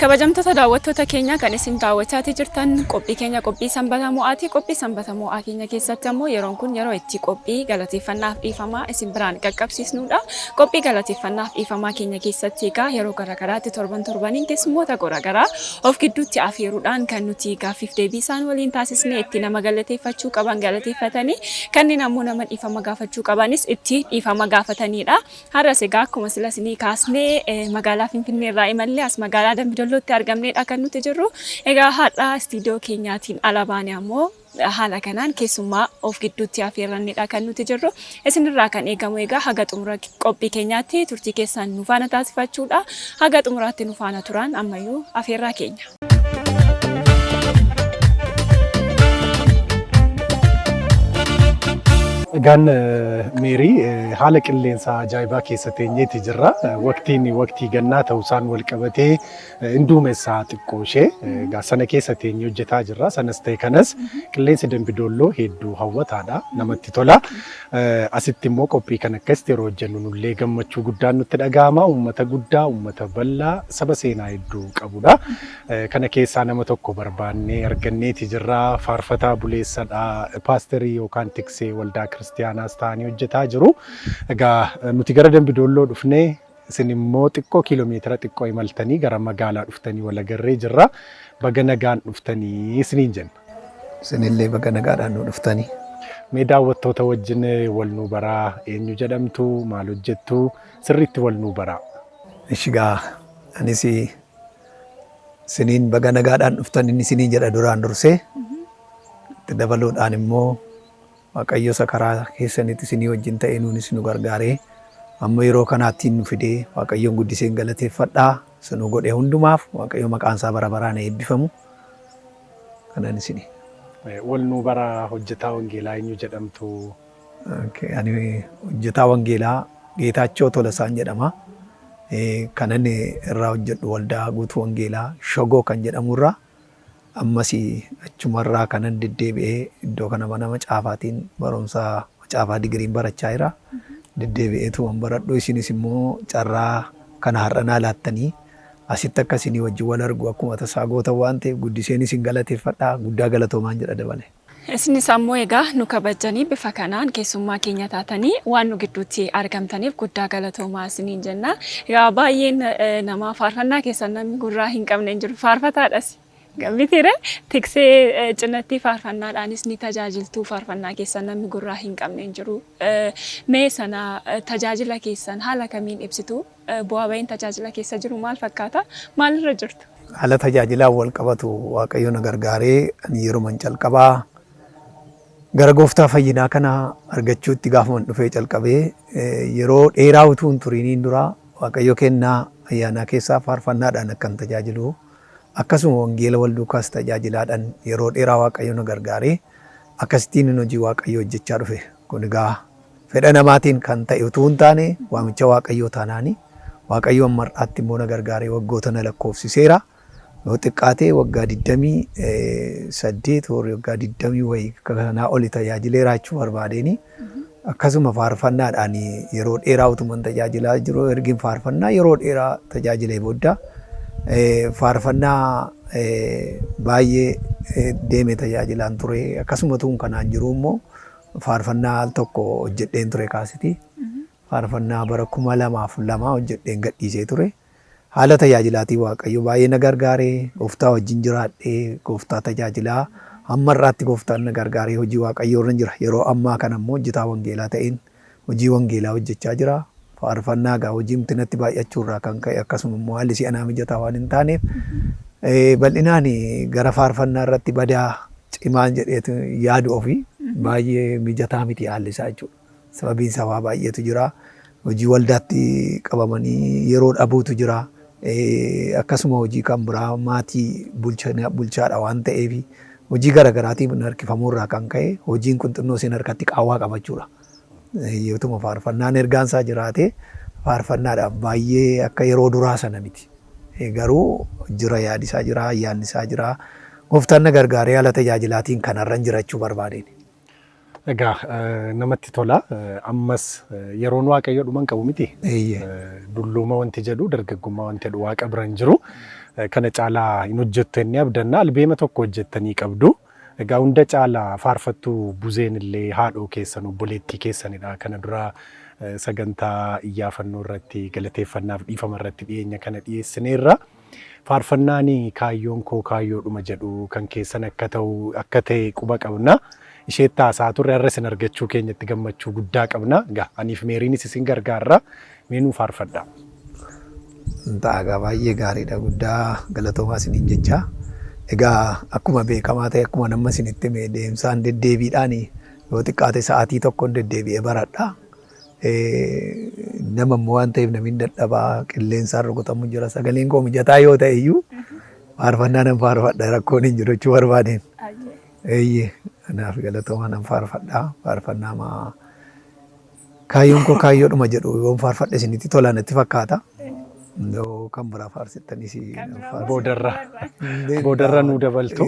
Kabajamtoota daawwattoota keenya kan isin daawwachaa jirtan qophii keenya qophii sanbata mo'aati. Qophii sanbata mo'aa keenya keessatti ammoo yeroon kun yeroo itti qophii galateeffannaaf dhiifamaa isin biraan qaqqabsiisnudha. Qophii galateeffannaaf dhiifamaa keenya keessatti egaa yeroo garaagaraatti torbaniin keessummoota garaagaraa of gidduutti afeeruudhaan kan nuti gaaffiif deebii isaan waliin taasisnee itti nama galateeffachuu qaban galateeffatanii kanneen ammoo nama dhiifama gaafachuu qabanis itti dhiifama gaafatanidha. Har'as egaa akkuma sila isinii kaasnee magaalaa Finfinnee irraa imallee as magaalaa Dambidollootti argamneedha kan nuti jirru. Egaa har'a istiidiyoo keenyaatiin ala baane ammoo haala kanaan keessummaa of gidduutti afeerranneedha kan nuti jirru. Isinirraa kan eegamu egaa haga xumura qophii keenyaatti turtii keessan nu faana taasifachuudha. Haga xumuraatti nu faana turan ammayyuu afeerraa keenya. Egaan Meerii haala qilleensa ajaa'ibaa keessa teenyeeti jirra. Waqtii gannaa ta'uusaan wal qabatee duumessa xiqqoo ishee sana keessa teenyee hojjetaa jirra. Sanas ta'e kanas qilleensi Dambidolloo hedduu hawwataadha, namatti tola. Asitti immoo qophii kan akkasitti yeroo hojjennu nullee gammachuu guddaan nutti dhaga'ama. Uummata guddaa, uummata bal'aa, saba seenaa hedduu qabudha. Kana keessaa nama tokko barbaannee arganneeti jirra. Faarfataa buleessadha. Paasterii yookaan tiksee waldaa Kiristiyaanaas ta'anii hojjetaa jiru. Egaa nuti gara Dambidolloo dhufnee isin immoo xiqqoo kiiloomeetira xiqqoo imaltanii gara magaalaa dhuftanii wal agarree jirra. Baga nagaan dhuftanii isiniin jenna. Isinillee baga nagaadhaan nu dhuftanii. Mee daawwattoota wajjin wal nu baraa, eenyu jedhamtu, maal hojjettu, sirriitti wal nu baraa. Ishigaa anis isiniin baga nagaadhaan dhuftan inni isiniin jedha duraan dursee. Itti dabaluudhaan immoo Waaqayyo karaa keessanitti isinii wajjin ta'ee nuunis nu gargaaree amma yeroo kanaattiin nu fidee Waaqayyoon guddiseen galateeffadhaa. Isinuu godhee hundumaaf Waaqayyo maqaan isaa bara baraan eebbifamu. Kanaan isinii. Wal nu baraa hojjetaa wangeelaa eenyu jedhamtu? Ani hojjetaa wangeelaa Geetaachoo Tolasaan jedhama. Kanan irraa hojjedhu waldaa guutuu wangeelaa Shogoo kan jedhamurraa. Ammas achumarraa kanan deddeebi'ee iddoo kana mana macaafaatiin barumsa macaafaa digiriin barachaa jira. Deddeebi'eetu waan baradhu isinis immoo carraa kana har'anaa laattanii asitti akka isinii wajjin wal argu akkuma tasaa gootan waan ta'eef guddiseen isin galateeffadhaa. Guddaa galatoomaan jedha dabale. Isinis ammoo egaa nu kabajanii bifa kanaan keessummaa keenya taatanii waan nu gidduutti argamtaniif guddaa galatoomaa isiniin jenna. Egaa baay'een nama faarfannaa keessan namni gurraa hin qabne hin jiru. Faarfataadhas. Gammitiire tiksee cinatti faarfannaadhaanis ni tajaajiltuu faarfannaa keessan namni gurraa hin qabne hin jiru. Mee sana tajaajila keessan haala kamiin ibsitu? Bu'aa ba'iin tajaajila keessa jiru maal fakkaata? Maalirra jirtu? Haala tajaajilaan wal qabatu Waaqayyo na gargaaree ani yerooma calqabaa gara gooftaa fayyinaa kana argachuutti gaafaman dhufee calqabee yeroo dheeraa utuu hin turiiniin dura Waaqayyo kennaa ayyaanaa keessaa faarfannaadhaan akkan tajaajilu. Akkasuma wangeela wal duukaas tajaajilaadhaan yeroo dheeraa Waaqayyo na gargaaree akkasittiin hojii Waaqayyo hojjechaa dhufe. Kun egaa fedha namaatiin kan ta'e utuu hin taane waamicha Waaqayyoo taanaani. Waaqayyo ammarraatti immoo na gargaaree waggoota na lakkoofsiseera. Yoo xiqqaatee waggaa 28 waggaa 20 wayii kanaa oli tajaajileera jechuu barbaadeeni. Akkasuma faarfannaadhaan yeroo dheeraa utuman tajaajilaa jiru ergiin faarfannaa yeroo dheeraa tajaajilee booda. Faarfannaa baay'ee deemee tajaajilaan ture. Akkasuma tuun kanaan jiru immoo faarfannaa al tokko hojjedheen ture kaasiti. Faarfannaa bara 2002 hojjedheen gadhiisee ture. Haala tajaajilaatii Waaqayyo baay'ee na gargaaree gooftaa wajjin jiraadhee gooftaa tajaajilaa ammarraatti gooftaan na gargaaree hojii Waaqayyoo irra jira. Yeroo ammaa kana immoo hojjetaa wangeelaa ta'een hojii wangeelaa hojjechaa jira. Faarfannaa gaa hojii mtinatti baay'achuurraa kan ka'e akkasuma immoo haalli si'anaa mijataa waan hin taaneef bal'inaan gara faarfannaa irratti badaa cimaan jedheetu yaadu ofii baay'ee mijataa miti haalli isaa jechuudha. Sababiin isaa waa baay'eetu jira. Hojii waldaatti qabamanii yeroo dhabuutu jira. Akkasuma hojii kan biraa maatii bulchaadha waan ta'eef hojii garaagaraatiin harkifamuurraa kan ka'e hojiin kun xinnoo isin harkatti qaawwaa qabachuudha. Yootuma faarfannaan ergaan isaa jiraate faarfannaadhaaf baay'ee akka yeroo duraa sana miti. Garuu jira yaadi isaa jira, ayyaanni isaa jira. Gooftaan na gargaaree haala tajaajilaatiin kanarran jirachuu barbaadeen. Egaa namatti tola. Ammas yeroon waaqayyo dhuman qabu miti. Dulluuma wanti jedhu dargaggummaa wanti jedhu waaqa biraan jiru. Kana caalaa hin hojjettu inni abdanna albeema tokko hojjettanii qabdu. Egaa hunda caalaa faarfattuu buzeen illee haadhoo keessan obboleettii keessanidha. Kana dura sagantaa iyyaafannoo irratti galateeffannaaf dhiifama irratti dhiyeenya kana dhiyeessineerra. Faarfannaani kaayyoon koo kaayyoodhuma jedhu kan keessan akka ta'e quba qabna. Isheetti haasaa turre har'a isin argachuu keenyatti gammachuu guddaa qabna. Egaa aniif meeriinis isin gargaarra. Meenuu faarfadhaa. Taagaa baay'ee gaariidha guddaa galatoomaa isiniin jecha. Egaa akkuma beekamaa ta'e akkuma nama isinitti hime deemsaan deddeebiidhaan yoo xiqqaate sa'aatii tokkoon deddeebi'ee baradha. Nama immoo waan ta'eef namni dadhabaa qilleensaan rukutamu jira sagaleen koo mijataa yoo ta'e iyyuu faarfannaa nan faarfadha rakkoon hin jiru jechuu barbaadeen. Kanaaf galatoomaa nan faarfadha faarfannaa kaayyoon koo kaayyoodhuma jedhu yoon faarfadhe isinitti tola natti fakkaata. Yoo kan biraa faarsittanis boodarra nu dabaltu.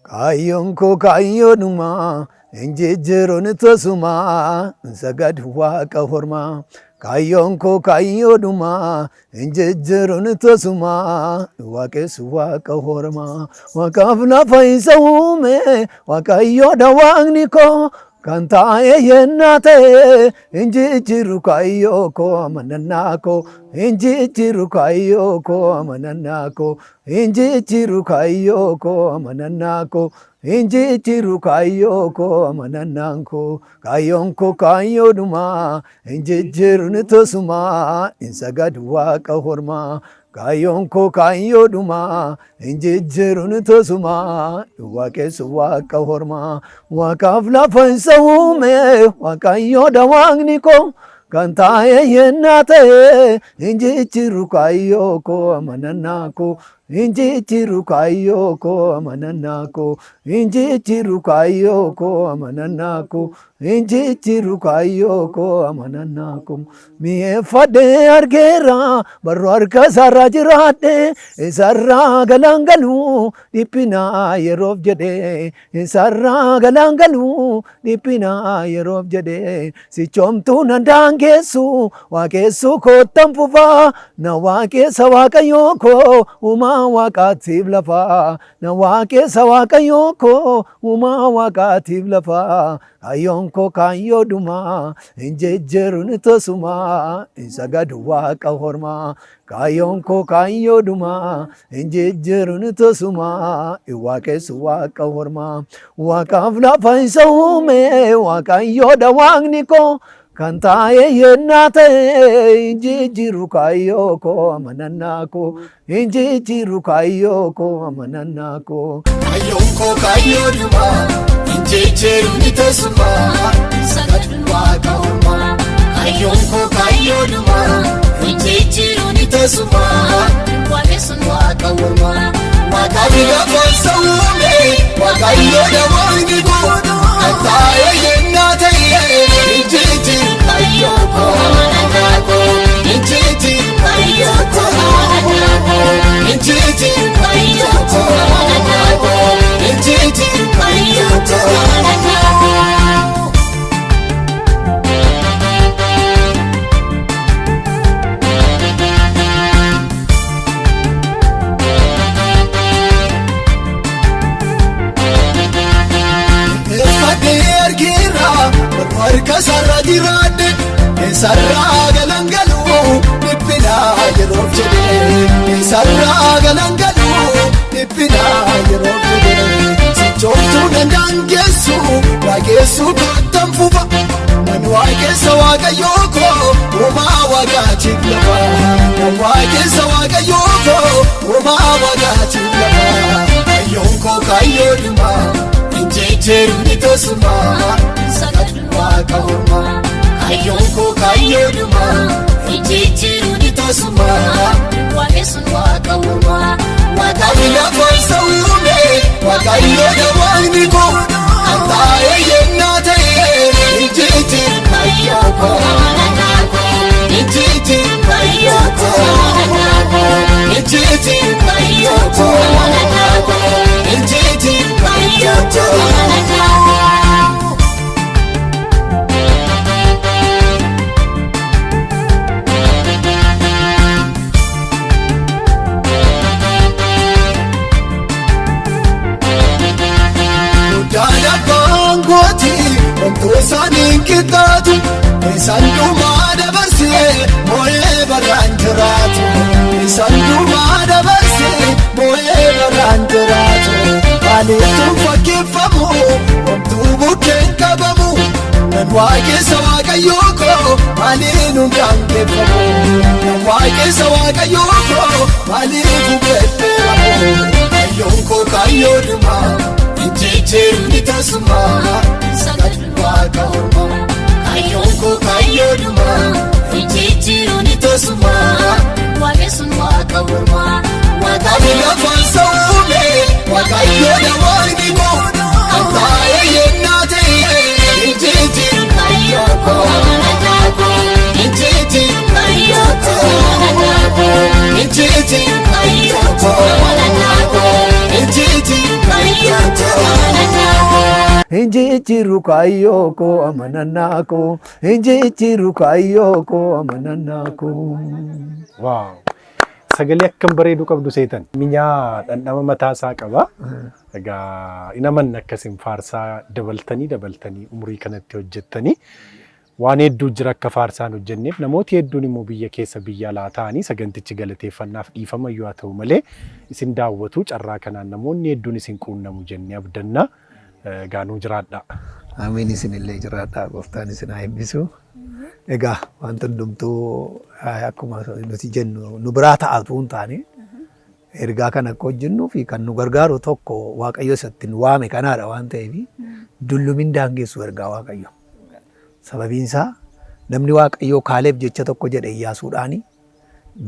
Kaayyoon koo kaayyoodhuma injijjiiruun tosuma sagad waaqa hormaa. Kaayyoon koo kaayyoodhuma injijjiiruun tosuma waaqessu waaqa hormaa. Waaqaaf lafa isa uume waaqayyoodha waaqni koo. Kan taa'ee yennaa ta'e injijjiiru kaayyoo koo amanannaa koo. Injijjiiru kaayyoo koo amanannaa koo. Injijjiiru kaayyoo koo amanannaa koo. Injijjiiru kaayyoo koo amanannaan koo. Kaayyoon koo kaayyoodhuma injijjiiruun tosuma sagad waaqa hormaa. Kaayyoon koo kaayyoodhuma injijjiiruun tosuma waaqessu waaqa hormaa. Waaqaaf lafa isa uume waaqayyoodha waaqni koo. Kan taa'ee yennaa ta'e injijjiiru kaayyoo koo amanannaa koo. Injijjiiru kaayyoo koo amanannaa koo. Injijjiiru kaayyoo koo amanannaa koo. Injijjiiru kaayyoo koo amanannaa koo. Mi'eeffadhee argeera barruu harka isaarraa jiraadhe isarraa galaangaluu dhiphinaa yeroof jedhee. Isarraa galaangaluu dhiphinaa yeroof jedhee. Sichoomtuu nan daangeessu waaqessu koottan fufaa. Na waaqessa waaqayyoo koo uumaa waaqaatiif lafaa. Na waaqessa waaqayyoo koo uumaa waaqaatiif lafaa. Kaayyoon koo kaayyoodhuma injijjiiruun tosuma sagad waaqa hormaa. Kaayyoon koo kaayyoodhuma injijjiiruun tosuma waaqessu waaqa hormaa. Waaqaaf lafa isa uume waaqayyoodha waaqni koo. Kan taa'ee yennaa ta'e injijjiiru kaayyoo koo amanannaa koo. Injijjiiru kaayyoo koo amanannaa koo. Kaayyoon koo kaayyoodhuma injijjiiruun tosuma sagad waaqa hormaa. Kaayyoon koo kaayyoodhuma injijjiiruun tosuma waaqessu waaqa hormaa. Waaqaaf lafa isa uume waaqayyoodha waaqni koo. Kan taa'ee yennaa ta'e injijjiiru kaayyoo koo amanannaa koo. Injijjiiru kaayyoo koo amanannaa koo. Injijjiiru kaayyoo koo amanannaa koo. Injijjiiru kaayyoo koo amanannaa koo. Harka isaarraa jiraadhe isarraa galaangaluu dhiphinaa yeroof jedhee. Isarraa galaangaluu dhiphinaa yeroof jedhee. Sichoomtuu nan daangeessu waaqessu koottan fufa. Nan waaqessa waaqayyoo koo uumaa waaqaatiif lafa. Nan waaqessa waaqayyoo koo uumaa waaqaatiif lafa. Kaayyoon koo kaayyoodhuma injijjiiruun tosuma sagad waaqa hormaa. Kaayyoon koo kaayyoodhuma injijjiiruun tosuma waaqessu waaqa hormaa. Waaqaaf lafa isa uume waaqayyoodha waaqni koo. Kan taa'ee yennaa ta'e injijjiiru kaayyoo koo amanannaa koo. Injijjiiru kaayyoo koo amanannaa koo. Injijjiiru kaayyoo koo amanannaa koo. Injijjiiru kaayyoo koo amanannaa koo. isaanii qixxaatu isaan dhumaa dabarsee moo'ee barraan jiraatu isaan dhumaa dabarsee moo'ee barraan jiraatu maaliiftuu fakkeeffamu homtuu bukkeen qabamu nan waaqessa waaqayyoo koo maaliin hundaan geeffamu nan waaqessa waaqayyoo koo maaliif hubedheeramu kayyoon koo kayyoodhuma injijjiirni tasuma sagadni waaqa ormaa kayyoon koo kayyoodhuma injijjiirni tasuma waaqessun waaqa ormaa waaqaani lafaan sa'uume waaqayyoodha waaqni koo kan taa'e yennaa ta'e injijjiirni kayyoo koo injijjiirni kayyoo koo injijjiirni kayyoo koo injijjiirni kayyoo koo Injichiru kayyoko amananako injichiru kayyoko amananako. Waaw! Sagalee akkam bareedu qabdu seetan. Minyaa dhandhama mataa isaa qaba. Egaa inaman akkasiin faarsaa dabaltanii umurii kanatti hojjettanii waan hedduu jira akka faarsaan hojjenneef namooti hedduun immoo biyya keessa biyya alaa ta'anii sagantichi galateeffannaaf dhiifama yoo ta'u malee isin daawwatu carraa kanaan namoonni hedduun isin quunnamu jennee abdanna. Gaanuu jiraadha. Amiin isinillee jiraadha. Gooftaan isin haa eebbisu. Egaa wanti hundumtuu akkuma nuti jennu nu biraa ta'atu hin taane ergaa kana akka hojjennuuf kan nu gargaaru tokko Waaqayyo isatti nu waame kanaadha waan ta'eef dullumin daangessu ergaa Waaqayyo. Sababiin isaa namni Waaqayyo Kaaleeb jecha tokko jedhe Iyyaasuudhaani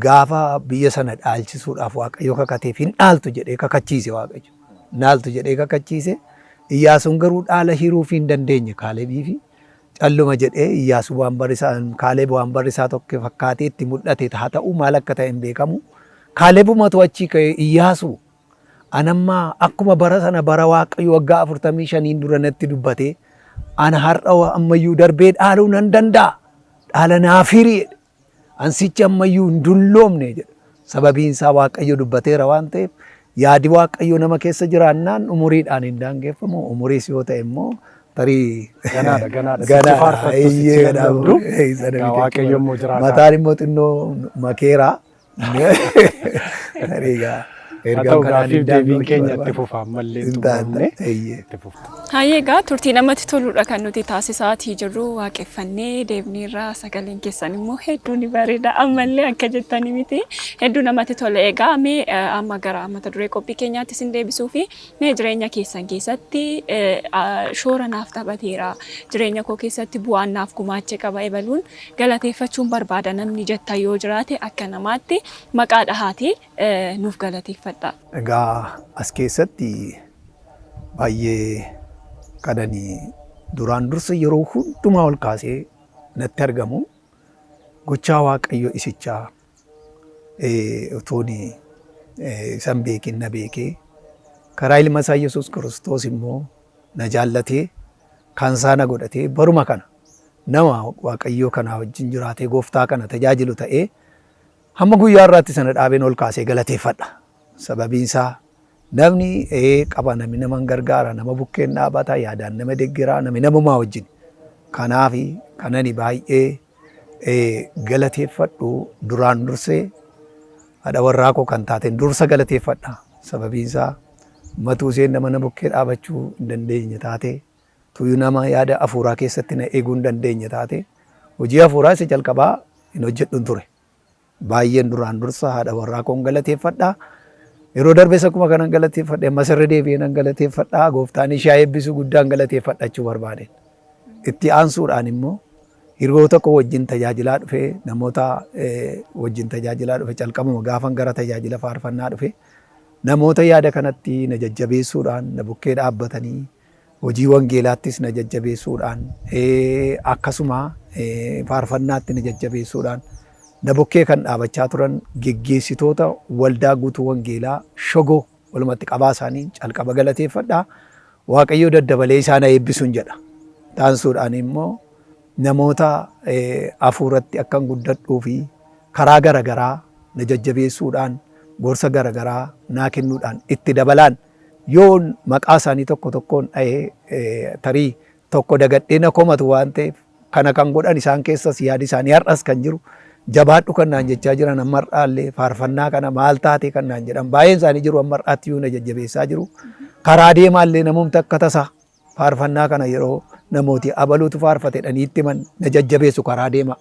gaafa biyya sana dhaalchisuudhaaf Waaqayyo kakateef hin dhaaltu jedhee kakachiise Waaqayyo. Dhaaltu jedhee kakachiise. Iyyaasuun garuu dhaala hiruuf hin dandeenye Kaalebii fi calluma jedhee Iyyaasuu waan barisaa Kaaleeb waan barisaa tokko fakkaatee itti mul'ate haa ta'u maal akka ta'e hin beekamu. Kaaleebumatu achii ka'e Iyyaasuu anammaa akkuma bara sana bara Waaqayyo waggaa 45 dura natti dubbate ana har'a ammayyuu darbee dhaaluu nan danda'a. Dhaala naaf hiri jedhe. Ansichi ammayyuu hin dulloomne jedhe. Sababiin isaa Waaqayyo dubbateera waan ta'eef yaadi Waaqayyo nama keessa jiraannaan umuriidhaan hin daangeffamu. Umuriis yoo ta'e immoo tarii ganaadha. Waaqayyo immoo jiraata. Mataan immoo xinnoo makeera. Ergaan kanaan hin deebiin keenya itti fufaa mallee xumuramne. Hayyee egaa turtii namatti toludha kan nuti taasisaatii jirru waaqeffannee deebneerra sagaleen keessan immoo hedduu ni bareeda ammallee akka jettanii miti hedduu namatti tola. Egaa mee amma gara mata duree qophii keenyaatti isin deebisuu fi mee jireenya keessan keessatti shoora naaf taphateera jireenya koo keessatti bu'aan naaf gumaache qaba ebaluun galateeffachuun barbaada namni jetta yoo jiraate akka namaatti maqaa dhahaatii nuuf galateeffadha. Egaa as keessatti baay'ee kadhanii duraan dursa yeroo hundumaa ol kaasee natti argamu gochaa Waaqayyo isichaa utuun isan beekin na beekee karaa ilma isaa Yesuus Kiristoos immoo na jaallatee kan isaa na godhatee baruma kana nama Waaqayyo kana wajjin jiraatee gooftaa kana tajaajilu ta'ee hamma guyyaa irraatti sana dhaabeen ol kaasee galateeffadha. Sababiin isaa namni qaba namni nama gargaara nama bukkeen dhaabata yaadaan nama deggeraa namni namumaa wajjin. Kanaaf kanani baay'ee galateeffadhu duraan dursee haadha warraa koo kan taateen dursa galateeffadha. Sababiin isaa matuu isheen nama na bukkee dhaabachuu hin dandeenye taate tuyyuu nama yaada hafuuraa keessatti na eeguu hin dandeenye taate hojii hafuuraa isa jalqabaa hin hojjedhu ture. Baay'een duraan dursa haadha warraa koon galateeffadha. Yeroo darbees akkuma kanan galateeffadhe ammas irra deebi'ee nan galateeffadha. Gooftaan ishee eebbisu guddaan galateeffadhachuu barbaade. Itti aansuudhaan immoo hiriyoota koo wajjin tajaajilaa dhufe namoota wajjin tajaajilaa dhufe calqabuma gaafan gara tajaajila faarfannaa dhufe namoota yaada kanatti na jajjabeessuudhaan na bukkee dhaabbatanii hojii wangeelaattis na jajjabeessuudhaan akkasuma faarfannaatti na jajjabeessuudhaan na bukkee kan dhaabachaa turan geggeessitoota waldaa guutuu wangeelaa shogoo walumatti qabaa isaanii calqaba galateeffadhaa. Waaqayyo daddabalee isaan eebbisuun jedha. Taansuudhaan immoo namoota hafuuratti akkan guddadhuu fi karaa garagaraa na jajjabeessuudhaan gorsa garagaraa naa kennuudhaan itti dabalaan yoo maqaa isaanii tokko tokkoon dhahee tarii tokko dagadhee na komatu waan ta'eef kana kan godhan isaan keessas yaadi isaanii har'as kan jiru jabaadhu kan naan jechaa jiran amma har'aallee faarfannaa kana maal taate kan naan jedhan baay'een isaanii jiru amma har'aatti iyyuu na jajjabeessaa jiru. Karaa deemaallee namoota akka tasaa faarfannaa kana yeroo namooti abaluutu faarfate dhaniitti man na jajjabeessu karaa deema.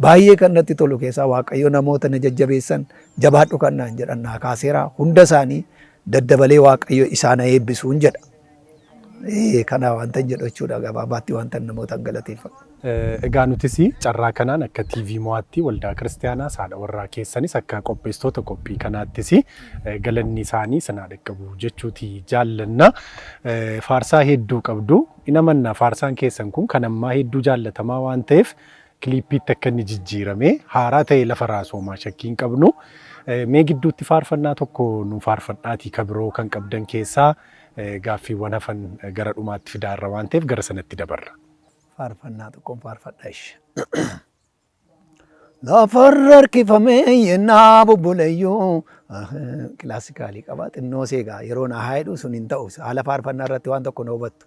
Baay'ee kan natti tolu keessaa Waaqayyo namoota na jajjabeessan jabaadhu kan naan jedhan naa kaaseera. Hunda isaanii daddabalee Waaqayyo isaan eebbisuun jedha. Kana wanta jedhu jechuudha gabaabaatti wanta namoota galateeffatu. Egaa nutis carraa kanaan akka TV Mo'aatti waldaa kiristaanaa saadha warraa keessanis akka qopheessitoota qophii kanaattis galanni isaanii sanaa dhaqqabu jechuuti jaallanna. Faarsaa hedduu qabdu. Inamanna faarsaan keessan kun kan ammaa hedduu jaallatamaa waan ta'eef kiliippiitti akka inni jijjiirame haaraa ta'e lafa raasoomaa shakkii hin qabnu. Mee gidduutti faarfannaa tokko nu faarfadhaatii kabiroo kan qabdan keessaa gaaffiiwwan hafan gara dhumaatti fidaarra waan ta'eef gara sanatti dabarra. Faarfannaa tokkoon faarfadhaa ishee. Lafarra harkifamee yennaa bubbuleeyyuu kilaasikaalii qaba xinnoo seegaa yeroo na haadhu sun hin ta'u haala faarfannaa irratti waan tokko na hubattu.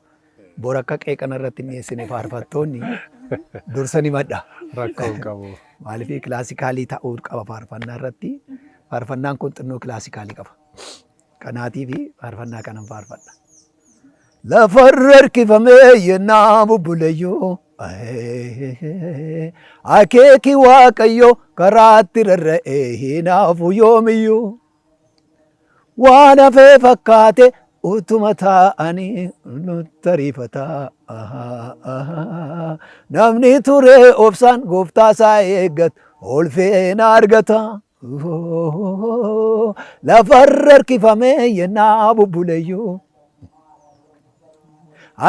Bor akka qeeqana irratti mi'eessine faarfattoonni dursa ni madda. Rakkoo qabu. Maaliif kilaasikaalii ta'uu qaba faarfannaa irratti. Faarfannaan kun xinnoo kilaasikaalii qaba. Kanaatiif faarfannaa kanan faarfadha. Lafarra harkifamee yennaa bubbuleeyyuu akeeki Waaqayyo karaatti rarra'ee hinaafu yoomiyyuu waan hafee fakkaate utuma taa'anii nutti ariifataa. Namni turee obsaan gooftaa isaa eeggatu ulfina argata. Lafarra harkifamee yennaa bubbuleeyyuu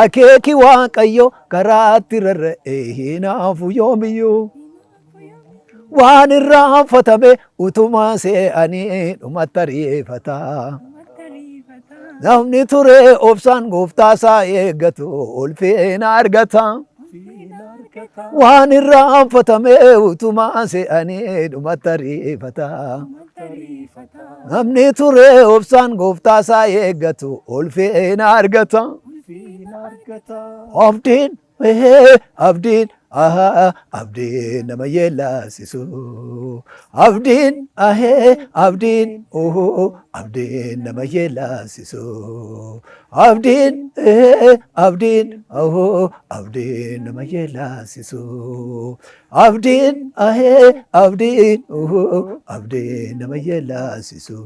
akeeki Waaqayyo karaatti rarra'ee hinaafu yoomiyyuu waan irraanfatame utuma see'anii dhumatti ariifataa. Namni turee obsaan gooftaa isaa eeggatu ulfina argata. Waan irraanfatame utuma see'anii dhumatti ariifataa. Namni turee obsaan gooftaa isaa eeggatu ulfina argata. Abdiin abdiin abdiin nama yeellasisu. Abdiin abdiin abdiin nama yeellasisu. Abdiin abdiin abdiin nama yeellasisu. Abdiin abdiin abdiin nama yeellasisu.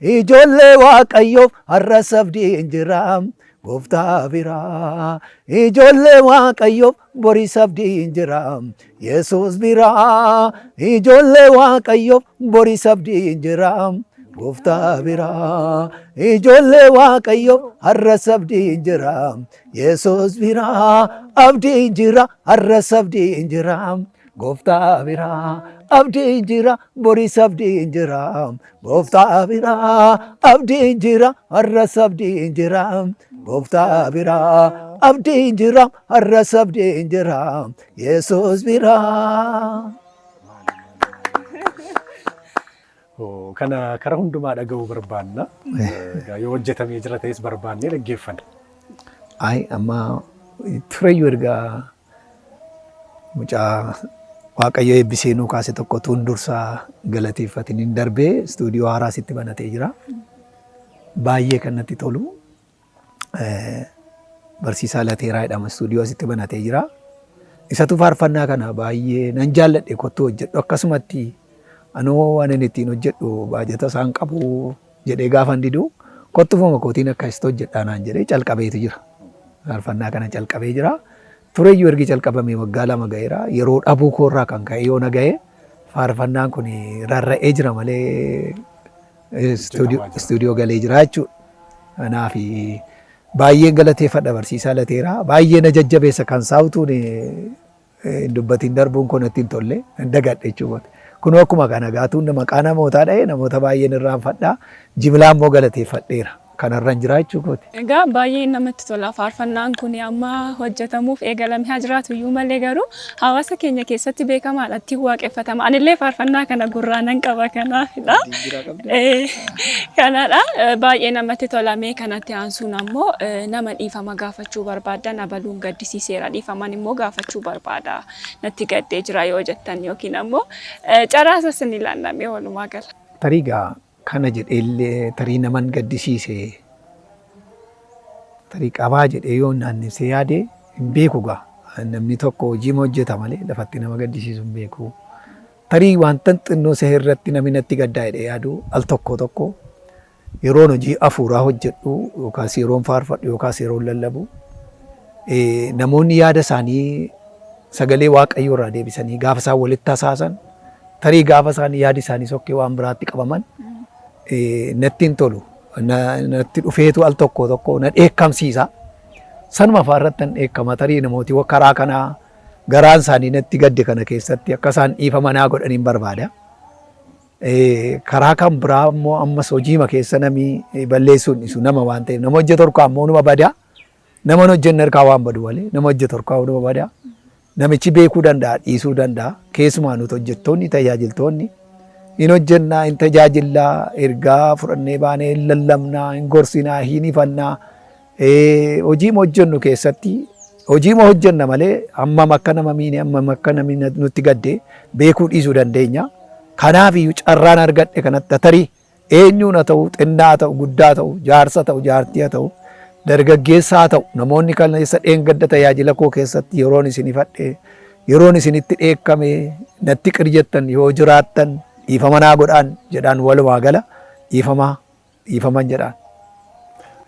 Ijoollee Waaqayyoof har'as abdiin jira. Gooftaa biraa ijoollee Waaqayyoof boris abdiin jira. Yesuus biraa ijoollee Waaqayyoof boris abdiin jira. Gooftaa biraa ijoollee Waaqayyoof har'as abdiin jira. Yesuus biraa abdiin jira har'as abdiin jira. Gooftaa biraa abdiin jira boris abdiin jira. Gooftaa biraa abdiin jira har'as abdiin jira. Gooftaa biraa abdiin jira har'as abdiin jira. Yesuus biraa. Kana karaa hundumaa dhaga'uu barbaanna. Yoo hojjetamee jira ta'es barbaannee dhaggeeffanna. Amma tureyyuu ergaa mucaa Waaqayyo eebbisee nuu kaase tokko tuun dursaa galateeffatiniin darbee istuudiyoo haaraa sitti banatee jira. Baay'ee kan natti tolu. Barsiisaa Lateeraa jedhama istuudiyoo asitti banatee jira. Isatu faarfannaa kana baay'ee nan jaalladhe kottuu hojjedhu akkasumatti anoo waan inni ittiin hojjedhu baajata isaan qabu jedhee gaafan didu kottufuma kootiin akka isitti hojjedhaa naan jedhee calqabeetu jira. Faarfannaa kana calqabee jira. Tureyyuu ergi calqabamee waggaa 2 ga'eera. Yeroo dhabuu koorraa kan ka'e yoo na ga'e faarfannaan kun rarra'ee jira malee istuudiyoo galee jira jechuudha. Kanaaf baay'een galateeffadha barsiisaa Lateeraa. Baay'ee na jajjabeessa kan saawutuun dubbatiin darbuun kun ittiin tolle dagadhe jechuudha. Kun akkuma kana gaatuun maqaa namootaa dha'ee namoota baay'een irraanfadhaa. Jimlaa immoo galateeffadheera. kanarra jira jechuudha. Egaa baay'ee namatti tola. Faarfannaan kun amma hojjetamuuf eegalamee haa jiraatu iyyuu malee garuu hawaasa keenya keessatti beekamaadha ittiin waaqeffatama. Anillee faarfannaa kana gurraanan qaba kanaafidha. Kanadha baay'ee namatti tolamee kanatti aansuun ammoo nama dhiifama gaafachuu barbaadan abaluun gaddisiiseera dhiifaman immoo gaafachuu barbaada natti gaddee jira yoo jettan yookiin ammoo caraasa sin ilaannamee walumaa gala. Tariigaa kana jedheellee tarii naman gaddisiise tarii qabaa jedhee yoo naannisee yaade hin beeku gaa namni tokko hojii hojjeta malee lafatti nama gaddisiisu hin beeku. Tarii wanta xinnoo see irratti namni natti gaddaa jedhee yaadu al tokko yeroon hojii hafuuraa hojjedhu yookaas yeroon faarfadhu yookaas yeroon lallabu namoonni yaada isaanii sagalee waaqayyoo irraa deebisanii gaafa isaan walitti tasaasan tarii gaafa isaan yaadi isaanii sokkee waan biraatti qabaman natti hin tolu natti dhufeetu al tokko na dheekkamsiisa. Sanuma faarrattan dheekkama tarii namooti karaa kanaa garaan isaanii natti gadde kana keessatti akka isaan dhiifama naa godhaniin barbaada. Karaa kan biraa immoo ammas hojiima keessa namni balleessuun isu nama waan ta'eef nama hojjetu harkaa immoo numa badaa. Nama hojjennu harkaa waan badu malee nama hojjetu harkaa numa badaa. Namichi beekuu danda'a dhiisuu danda'a. Keessumaa nuti hojjettoonni tajaajiltoonni hin hojjennaa hin tajaajillaa ergaa fudhannee baanee hin lallabnaa hin gorsinaa hin ifannaa. Hojiima hojjennu keessatti hojiima hojjenna malee hammam akka nama miine hammam akka namni nutti gadde beekuu dhiisuu dandeenya. Kanaaf iyyuu carraan argadhe kanatti tarii eenyuun haa ta'u xinnaa haa ta'u guddaa haa ta'u jaarsa ta'u jaartii haa ta'u dargaggeessaa haa ta'u namoonni kan isa dheengadda tajaajila koo keessatti yeroon isin ifadhe yeroon isinitti dheekkame natti qirjettan yoo jiraattan dhiifama naa godhaan jedhaan walumaa gala dhiifaman jedhaan.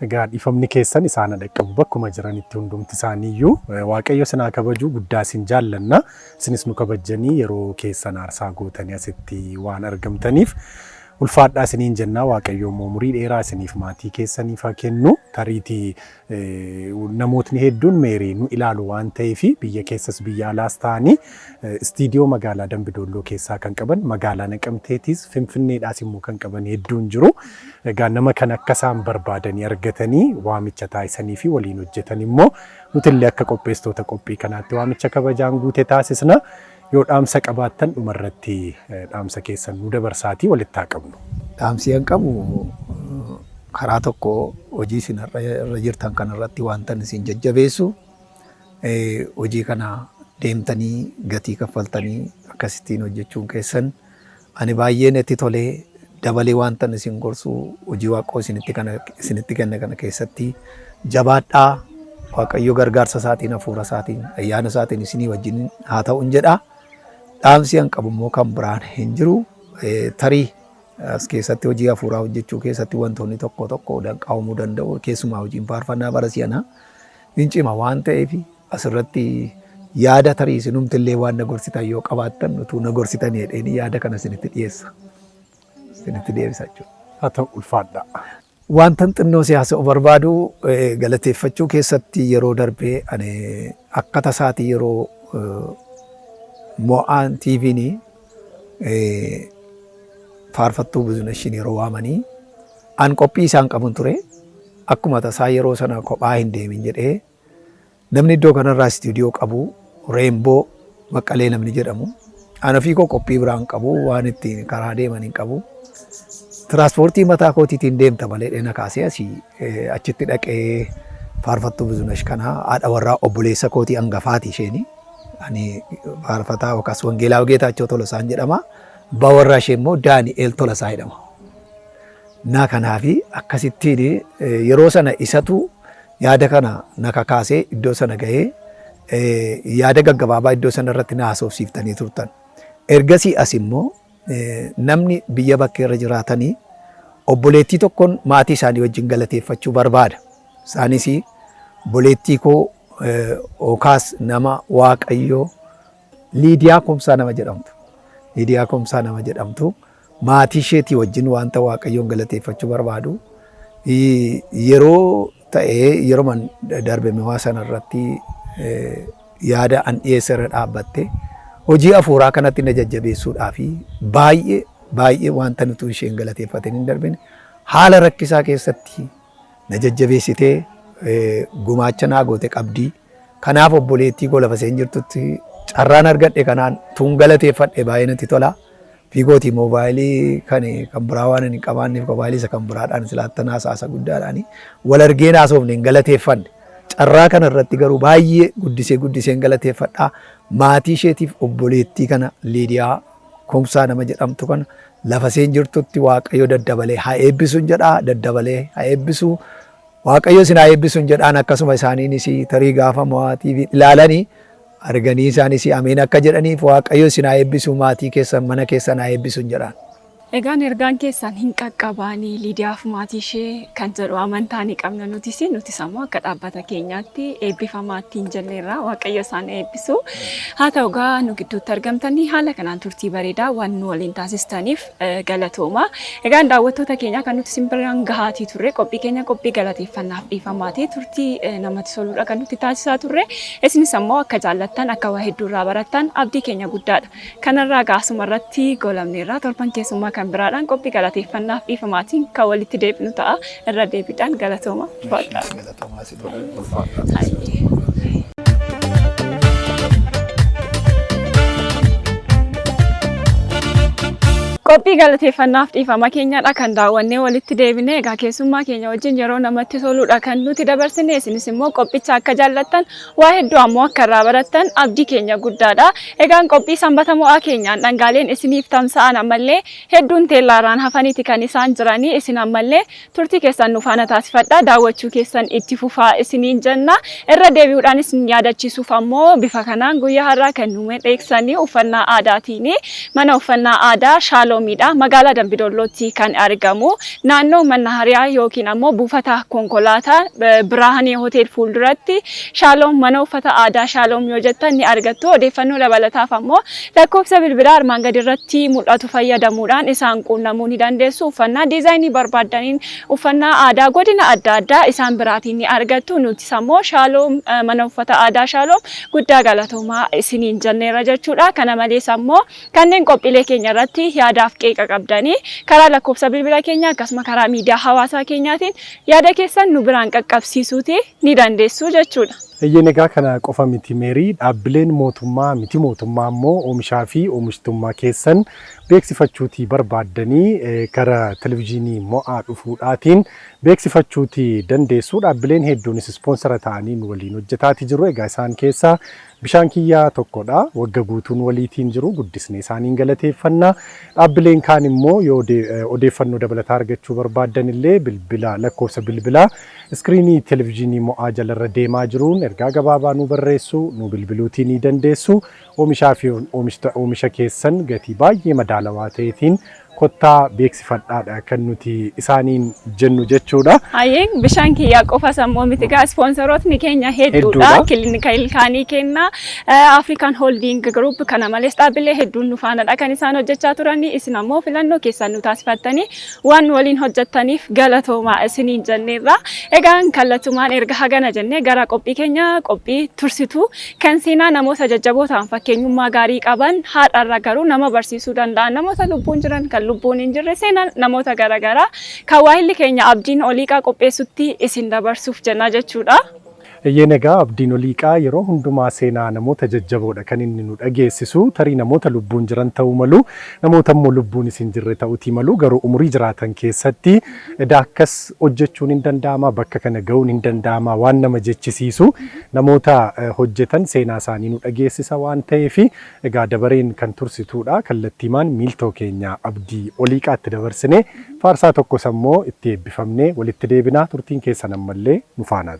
Egaa dhiifamni keessan isaan dhaqqabu bakkuma jiranitti hundumti isaaniiyyuu waaqayyo sinaa kabajuu guddaa isin jaallanna isinis nu kabajanii yeroo keessan aarsaa gootanii asitti waan argamtaniif ulfaadhaa isiniin jennaa waaqayyo immoo umurii dheeraa isiniif maatii keessaniif haa kennu tariitii namootni hedduun meerii nu ilaalu waan ta'eef biyya keessas biyya alaas ta'anii istiidiyoo magaalaa Dambidolloo keessaa kan qaban magaalaa Naqamteetis Finfinneedhaas immoo kan qaban hedduun jiru. Egaa nama kan akka isaan barbaadanii argatanii waamicha taasisanii fi waliin hojjetan immoo nuti illee akka qopheessitoota qophii kanaatti waamicha kabajaan guute taasisna. Yoo dhaamsa qabaattan dhumarratti dhaamsa keessan nu dabarsaatii walitti haa qabnu. Dhaamsi an qabu karaa tokko hojii isin irra jirtan kanarratti wanta isin jajjabeessu hojii kana deemtanii gatii kaffaltanii akkasittiin hojjechuun keessan ani baay'ee natti tolee dabalee wanta isin gorsu hojii waaqoo isinitti kenna kana keessatti jabaadhaa waaqayyo gargaarsa isaatiin hafuura isaatiin ayyaana isaatiin isinii wajjin haa ta'uun jedha. Dhaamsi an qabu immoo kan biraan hin jiru tarii as keessatti hojii hafuuraa hojjechuu keessatti wantoonni tokko danqaa'amuu danda'u keessumaa hojiin faarfannaa bara si'anaa hin cima waan ta'eef asirratti yaada tarii isinumti illee waan na gorsitan yoo qabaattan utuu na gorsitan jedheen yaada kana isinitti dhiyeessa. Isinitti deebisa jechuudha. Haa ta'u ulfaadha. Wantan xinnoo siyaasa barbaadu galateeffachuu keessatti yeroo darbee ani akka tasaatii yeroo Mo'aan TV'n faarfattuu bizinashiin yeroo waamanii an qophii isaan qabun ture akkuma tasaa yeroo sana kophaa hin deemin jedhee namni iddoo kanarraa istiidiyoo qabu Reemboo Baqqalee namni jedhamu ana fi qophii biraan qabu waan ittiin karaa deeman hin qabu. Tiraanspoortii mataa kootiitiin deemta malee dheena kaasee asii achitti dhaqee faarfattuu bizinash kana haadha warraa obboleessa kootii hangafaati isheen. Ani faarfataa yookaas wangeelaa Geetaachoo Tolosaan jedhama. Abbaa warraa ishee immoo Daani'eel Tolosaa jedhama. Naa kanaafi akkasittiin yeroo sana isatu yaada kana na kakaasee iddoo sana gahee yaada gaggabaabaa iddoo sana irratti na haasofsiiftanii turtan. Ergasii as immoo namni biyya bakkee irra jiraatanii obboleettii tokkoon maatii isaanii wajjin galateeffachuu barbaada. Isaanis obboleettii koo Ookaas nama Waaqayyoo Liidiyaa Kumsaa nama jedhamtu. Liidiyaa Kumsaa nama jedhamtu maatii isheetii wajjin wanta Waaqayyoon galateeffachuu barbaadu. Yeroo ta'ee yeroo man darbe mi'aa sana irratti yaada an dhiyeessa irra dhaabbatte hojii hafuuraa kanatti na jajjabeessuudhaa fi baay'ee wanta nuti isheen galateeffateen hin darbine haala rakkisaa keessatti na jajjabeessitee gumaacha naa goote qabdii. Kanaaf obboleettii koo lafa isheen jirtutti carraan argadhe kanaan tun galateeffadhe baay'ee natti tola. Fiigooti moobaayilii kan biraa waan hin qabaanneef moobaayilii isa kan biraadhaan silaattan haasa'asa guddaadhaan wal argeen haasofne hin galateeffanne. Carraa kana irratti garuu baay'ee guddiseen galateeffadhaa. Maatii isheetiif obboleettii kana Liidiyaa Kumsaa nama jedhamtu kana lafa isheen jirtutti Waaqayyo daddabalee haa eebbisuun jedhaa daddabalee haa eebbisuu. Waaqayyo isin haa eebbisuun jedhaan akkasuma isaaniinis tarii gaafa mo'aatiif ilaalanii arganii isaanis ameen akka jedhaniif Waaqayyo isin haa eebbisuu maatii keessan mana keessan haa eebbisuun jedhaan. Egaan ergaan keessan hin qaqqabaanii Liidiyaaf maatii ishee kan jedhu amantaa ni qabna nutis ammoo akka dhaabbata keenyaatti eebbifamaatti hin jenneerra Waaqayyo isaan eebbisu. Haa ta'u gaa nu gidduutti argamtanii haala kanaan turtii bareedaa waan nu waliin taasistaniif galatooma. Egaan daawwattoota keenya kan nuti simbiraan gahaatii turre qophii keenya qophii galateeffannaaf dhiifamaati turtii namatti toluudha kan nuti taasisaa turre. Isinis ammoo akka jaallattan akka waa hedduurraa barattan abdii keenya guddaadha. Kanarraa gaasuma irratti golamneerra torban keessummaa kan biraadhaan qophii galateeffannaaf dhiifamaatiin kan walitti deebinu ta'a. Irra deebiidhaan galatooma. Qophii galateeffannaaf dhiifama keenyadha kan daawwannee walitti deebine egaa keessummaa keenya wajjin yeroo namatti toluudha kan nuti dabarsine isinis immoo qophicha akka jaallattan waa hedduu ammoo akka irraa barattan abdii keenya guddaadha. Egaan qophii sanbata mo'aa keenyaan dhangaaleen isiniif tamsa'an ammallee hedduun teellaaraan hafaniiti kan isaan jiranii isin ammallee turtii keessan nu faana taasifadhaa daawwachuu keessan itti fufaa isiniin jenna. Irra deebi'uudhaan isin yaadachiisuuf ammoo bifa kanaan guyyaa har'aa kan nu miidheeksanii uffannaa aadaatiin mana uffannaa aadaa Shaaloo magaalaa Dambidollootti kan argamu naannoo Mannahariyaa yookiin ammoo buufata konkolaataa Biraahanii Hotel fuulduratti Shaaloom mana uffata aadaa Shaaloom yoo jettan ni argattu. Odeeffannoo dabalataaf ammoo lakkoofsa bilbilaa armaan gadi irratti mul'atu fayyadamuudhaan isaan quunnamuu ni dandeessu. Uffannaa diizaayinii barbaaddaniin uffannaa aadaa godina adda addaa isaan biraatiin ni argattu. Nutis ammoo Shaaloom mana uffata aadaa Shaaloom guddaa galatoomaa isiniin jenneerra jechuudha. Kana malees ammoo kanneen qophiilee keenya irratti yaada qeeqa qabdanii karaa lakkoofsa bilbila keenya akkasuma karaa miidiyaa hawaasaa keenyaatiin yaada keessan nu biraan qaqqabsiisuuti ni dandeessu jechuudha. Eeyyeen egaa kana qofa miti Meerii dhaabbileen mootummaa miti mootummaa immoo oomishaa fi oomishtummaa keessan beeksifachuutii barbaaddanii gara televizyiinii mo'aa dhufuudhaatiin beeksifachuutii dandeessu. Dhaabbileen hedduunis ispoonsara ta'anii waliin hojjetaatii jiru. Egaa isaan keessaa bishaan kiyyaa tokkodha. Wagga guutuun waliitiin jiru guddisnee isaaniin galateeffannaa. Dhaabbileen kaan immoo yoo odeeffannoo dabalataa argachuu barbaaddan illee bilbila lakkoofsa bilbilaa iskiriinii televizyiinii mo'aa jalarra deemaa jiruun ergaa gabaabaa nu barreessu nu bilbiluutii ni dandeessu. Oomishaa fi oomisha keessan gatii baay'ee madaalawaa ta'eetiin kottaa beeksifadhaadha kan nuti isaaniin jennu jechuudha. Hayyeen bishaan kiyyaa qofa sammuu miti gaa ispoonsarootni keenya hedduudha. Kilinika ilkaanii kenna African Holding Group kana malees dhaabbilee hedduun nu faanadha kan isaan hojjechaa turanii isin ammoo filannoo keessan nu taasifattanii waan waliin hojjettaniif galatoomaa isiniin jenneerra. Egaan kallattumaan erga hagana jennee gara qophii keenya qophii tursituu kan seenaa namoota jajjaboo ta'an fakkeenyummaa gaarii qaban haadharra garuu nama barsiisuu danda'an namoota lubbuun jiran kan lubbuun hin jirre seenaa namoota garaagaraa kan waahilli keenya abdiin oliiqaa qopheessutti isin dabarsuuf jenna jechuudha. Eeyyeen egaa abdiin oliiqaa yeroo hundumaa seenaa namoota jajjaboodha kan inni nu dhageessisu. Tarii namoota lubbuun jiran ta'uu malu namoota immoo lubbuun hin jirre ta'uutii malu garuu umurii jiraatan keessatti akkas hojjechuun hin danda'ama bakka kana ga'uun hin danda'ama waan nama jechisiisu namoota hojjetan seenaa isaanii nu dhageessisa waan ta'eef egaa dabareen kan tursituudha. Kallattiimaan miiltoo keenya abdii oliiqaatti dabarsine faarsaa tokkos ammoo itti eebbifamnee walitti deebinaa turtiin keessan ammallee nu faana.